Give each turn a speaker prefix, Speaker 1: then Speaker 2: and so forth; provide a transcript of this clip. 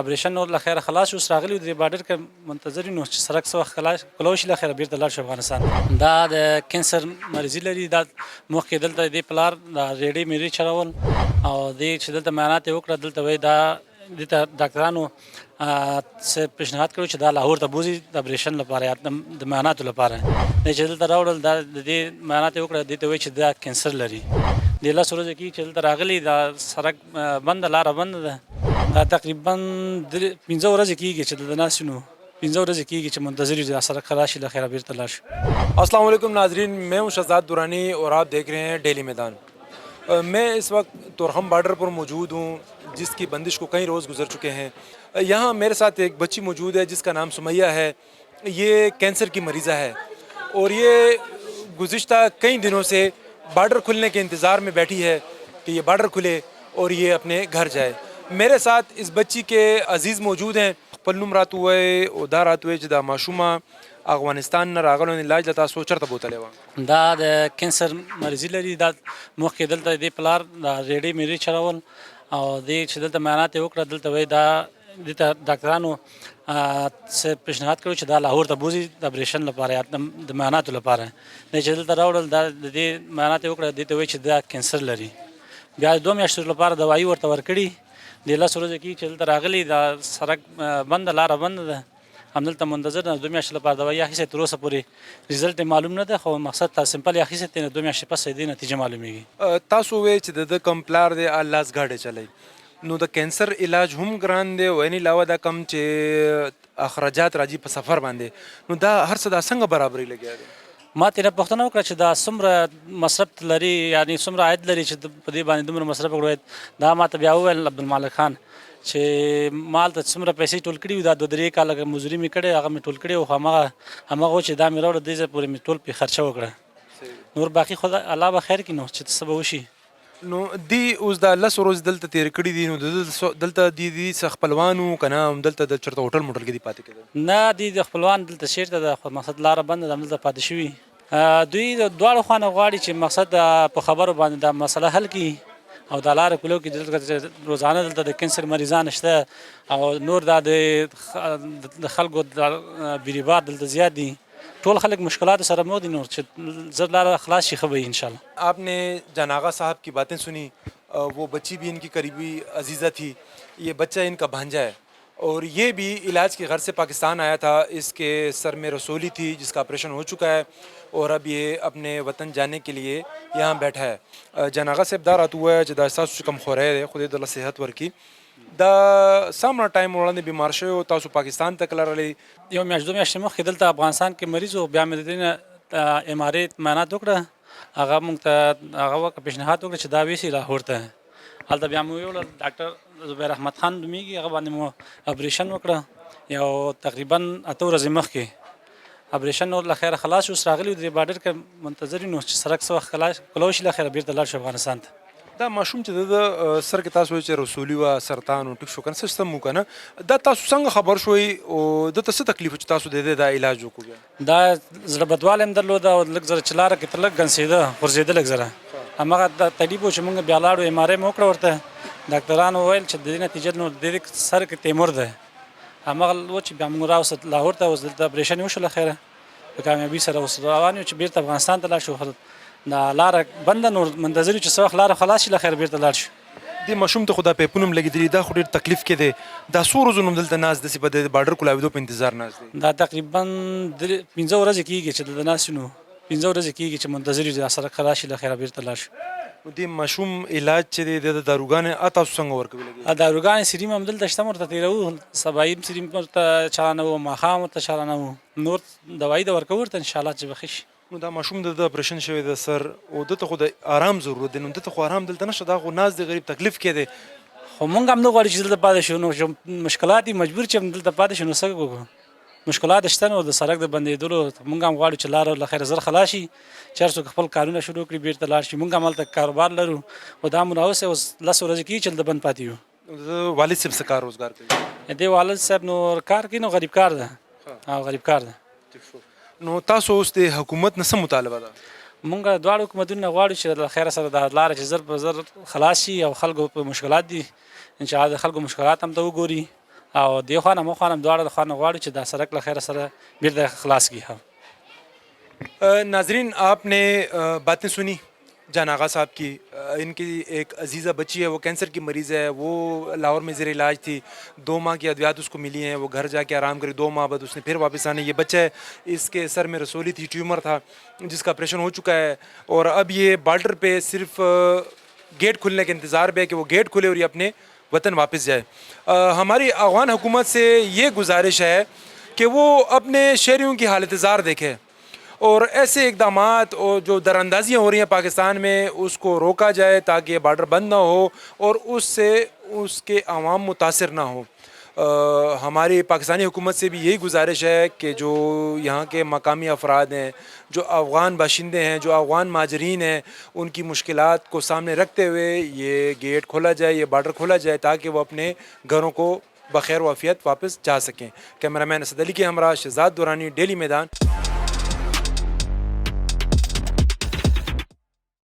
Speaker 1: اپریشن نور له خیره خلاص اوس راغلی د بارډر کې منتظر نو چې سرک څه وخت خلاص کلوش له خیره بیرته لاړ شو افغانستان. دا د کینسر مریضي لري، دا مخکې دلته د پلار د ریډي میری چلول او د چې دلته معاینات یې وکړه، دلته وایي دا دلته ډاکټرانو څه پیشنهاد کړی چې دا لاهور ته بوځي د اپریشن لپاره یا د معایناتو لپاره. دی چې دلته راوړل دا د دې معاینات یې وکړه، دې ته وایي چې دا کینسر لري. د 10 ورځې کې چې دلته راغلي دا سړک بنده، لاره بنده ده. دا تقریبا 15 ورځې کېږي چې دلته ناست یو، 15 ورځې کېږي چې منتظر یو دا سړک خلاص شي له خیره بیرته لاړ شو.
Speaker 2: السلام علیکم ناظرین، میں ہوں شہزاد دورانی اور آپ دیکھ رہے ہیں ڈیلی میدان. میں اس وقت تورخم بارڈر پر موجود ہوں جس کی بندش کو کئی روز گزر چکے ہیں. یہاں میرے ساتھ ایک بچی موجود ہے جس کا نام سمیہ ہے. یہ کینسر کی مریضہ ہے اور یہ گزشتہ کئی دنوں سے بارڈر کھلنے کے انتظار میں بیٹھی ہے کہ یہ بارڈر کھلے اور یہ اپنے گھر جائے. میرے ساتھ اس بچی کے عزیز موجود ہیں. پلنم رات ہوئے او دا رات ہوئے جدا معشومہ افغانستان نه راغلو علاج لته تاسو چرته بوتلې و؟
Speaker 1: دا د کینسر مریضي لري، دا مخکې دلته د پلار د ریډي میری چلول او د چې دلته معاینات یې وکړه، دلته وایي دا دلته ډاکټرانو څه پیشنهاد کړی چې دا لاهور ته بوځي د اپریشن لپاره یا د معایناتو لپاره. دی چې دلته راوړل دا د دې معاینات یې وکړه، دې ته وایي چې دا کینسر لري. بیا 2 میاشتو لپاره دوايي ورته ورکړي. د 10 ورځې کې چې دلته راغلي دا سړک بنده، لاره بنده ده. همدلته منتظر نه 2 میاشتې لپاره دوايي اخیستې، تر اوسه پورې رزلټ معلوم نه ده، خو مقصد تا سمپل اخیستې نه 2 میاشتې پس دې نتیجه معلومیږي.
Speaker 2: تاسو وایي چې د کم پلار دی لاس گاډي چلی، نو د کینسر علاج هم ګران دی او یعنی علاوه دا کم چې اخراجات راځي په سفر باندې، نو دا هر څه دا څنګه برابري لګیا دی؟
Speaker 1: ما ترې پوښتنه وکړه چې دا څومره مصرف لري، یعنی څومره عاید لري چې په دې باندې دومره مصرف وکړو. دا ما ته بیا وویل عبدالمالک خان چې مال ته څومره پیسې ټول کړي وي، دا 2-3 کاله مزدوري مې کړې، هغه مې ټول کړې او همغه و چې دا مې راوړه دې ځای پورې مې ټول پرې خرچه وکړه. نور باقي خدای الله به خیر کړي، نو چې څه به وشي.
Speaker 2: نو دی اوس دا 10 ورځې دلته تیر کړي دي، نو دلته دی څه خپلوانو که نه دلته د چېرته هوټل موټل کې دي پاتې کېدل؟
Speaker 1: نه، دی د خپلوان دلته چېرته ده، خو مقصد لاره بنده ده، همدلته پاتې شوي. دوی د دواړو خوا نه غواړي چې مقصد په خبرو باندې دا مسله حل کړي او دا لاره کلو کې دلته روزانه دلته د کینسر مریضان شته او نور دا د خلکو بیریبار دلته زیات دي. ټول خلک مشکلات سره مو دي، نور چې زر لاره خلاص شي خبري انشاءالله.
Speaker 2: آپ نے جان آغا صاحب کی باتیں سنی، وہ بچی بھی ان کی قریبی عزیزہ تھی، یہ بچہ ان کا بھانجا ہے اور یہ بھی علاج کی غرض سے پاکستان آیا تھا. اس کے سر میں رسولی تھی جس کا آپریشن ہو چکا ہے اور اب یہ اپنے وطن جانے کے لیے یہاں بیٹھا ہے. جان آغا صاحب دا رات ہوا ہے چې دا ستاسو کم خوری دی، خدای د الله صحت ورکړي. دا سمره ټایم وړاندې بیمار شوی او تاسو پاکستان ته کله راغلئ؟
Speaker 1: 1 میاشت 2 میاشتې مخکې دلته افغانستان کې مریض و، بیا مې د دې نه ایم آر ای معاینات وکړه، هغه موږ ته هغه وخت پیشنهاد وکړه چې دا ویسي لاهور ته. هلته بیا مو ویوړل ډاکټر زبیر احمد خان نومیږي، هغه باندې مو اپریشن وکړه یو تقریبا 8 ورځې مخکې. اپریشن نور له خیره خلاص اوس راغلی د بارډر کې منتظر نو چې سړک څه وخت کلوش له خیره بیرته لاړ شو افغانستان ته.
Speaker 2: دا ماشوم چې د سر کې تاسو چې رسولي وه، سرطان او ټیک شو کنه سیستم وو کنه، دا تاسو څنګه خبر شوئ او دته څه تکلیف چې تاسو د دې دا علاج وکړو؟
Speaker 1: دا زړه بدوالی هم درلوده او لږ زره چې لاره کې ته لږ ګنسېده، غورځېده لږ زره. همغه د تکلیف و چې موږ بیا لاړو ایم آر ای مې وکړه ورته. ډاکټرانو وویل چې د دې نتیجه نو د دې سر کې تیمور ده. همغه و چې بیا موږ راوست لاهور ته، اوس دلته اپریشن وشو له خیره په کامیابي سره اوس روان یو چې بیرته افغانستان ته لاړ شو. دا لاره بنده، نور منتظر یو چې څه وخت لاره خلاص شي له خیره بیرته لاړ شو.
Speaker 2: دې ماشوم ته خو دا پیپونه هم لګېدلي، دا خو ډېر تکلیف کې دی. دا څو ورځو نوم دلته ناست داسې په د بارډر کلاوېدو په انتظار ناست دی؟
Speaker 1: دا تقریبا 15 ورځې کېږي چې دلته ناست یو، نو 15 ورځې کېږي چې منتظر یو چې دا سړک خلاص شي له خیره بیرته لاړ شو.
Speaker 2: نو دې ماشوم علاج چې دی د داروګانې تاسو څنګه ورکوي لګي؟
Speaker 1: داروګانې سریم هم دلته شته، ورته تېروو، سبایي سریم ورته چالانوو، ماښام ورته چالانوو، نور دوایي د ورکوو ورته انشاءالله چې به ښه شي.
Speaker 2: نو دا ماشوم د اپریشن شوی د سر او دته خو د آرام ضرورت دی، نو دته خو آرام دلته نشته، دا خو ناز دی غریب تکلیف کې دی.
Speaker 1: خو موږ هم نه غواړو چې دلته پاتې شو، نو مشکلات دي، مجبور چې هم دلته پاتې شو، نو څه وکړو؟ مشکلات شته، نو د سړک د بندېدلو موږ هم غواړو چې لاره له خیره زر خلاص شي، چې هر څوک خپل کارونه شروع کړي بیرته لاړ شي. موږ هم هلته کاروبار لرو او دا مو راوستی اوس 10 ورځې کېږي چې دلته بند پاتې یو.
Speaker 2: د والد صاحب څه کار روزګار کوي؟
Speaker 1: د والد صاحب نو کار کوي، نو غریب کار ده. غریب کار ده.
Speaker 2: نو تاسو اوس د حکومت نه څه مطالبه ده؟
Speaker 1: مونږ دواړو حکومتونو نه غواړو چې له خیره سره دا لاره چې زر په زر خلاص شي او خلکو په مشکلات دي، انشاءالله د خلکو مشکلات هم ته وګوري او دی خوا نه مو خوا نه دواړه د خوا نه غواړو چې دا سړک له خیره سره بیرته خلاص کړي.
Speaker 2: ناظرین آپ نے باتیں سنی جان آغا صاحب کی. ان کی ایک عزیزہ بچی ہے، وہ کینسر کی مریض ہے، وہ لاہور میں زیر علاج تھی. 2 ماہ کی ادویات اس کو ملی ہیں، وہ گھر جا کے آرام کری. 2 ماہ بعد اس نے پھر واپس آنے. یہ بچہ ہے، اس کے سر میں رسولی تھی، ٹیومر تھا جس کا آپریشن ہو چکا ہے، اور اب یہ بارڈر پہ صرف گیٹ کھلنے کے انتظار پہ ہے کہ وہ گیٹ کھلے اور یہ اپنے وطن واپس جائے. ہماری افغان حکومت سے یہ گزارش ہے کہ وہ اپنے شہریوں کی حالت زار دیکھے اور ایسے اقدامات اور جو دراندازیاں ہو رہی ہیں پاکستان میں اس کو روکا جائے تاکہ یہ بارڈر بند نہ ہو اور اس سے اس کے عوام متاثر نہ ہو. ہماری پاکستانی حکومت سے بھی یہی گزارش ہے کہ جو یہاں کے مقامی افراد ہیں، جو افغان باشندے ہیں، جو افغان مہاجرین ہیں، ان کی مشکلات کو سامنے رکھتے ہوئے یہ گیٹ کھولا جائے، یہ بارڈر کھولا جائے تاکہ وہ اپنے گھروں کو بخیر و عافیت واپس جا سکیں. کیمرہ مین اسد علی کے ہمراہ شہزاد دورانی، ڈیلی میدان.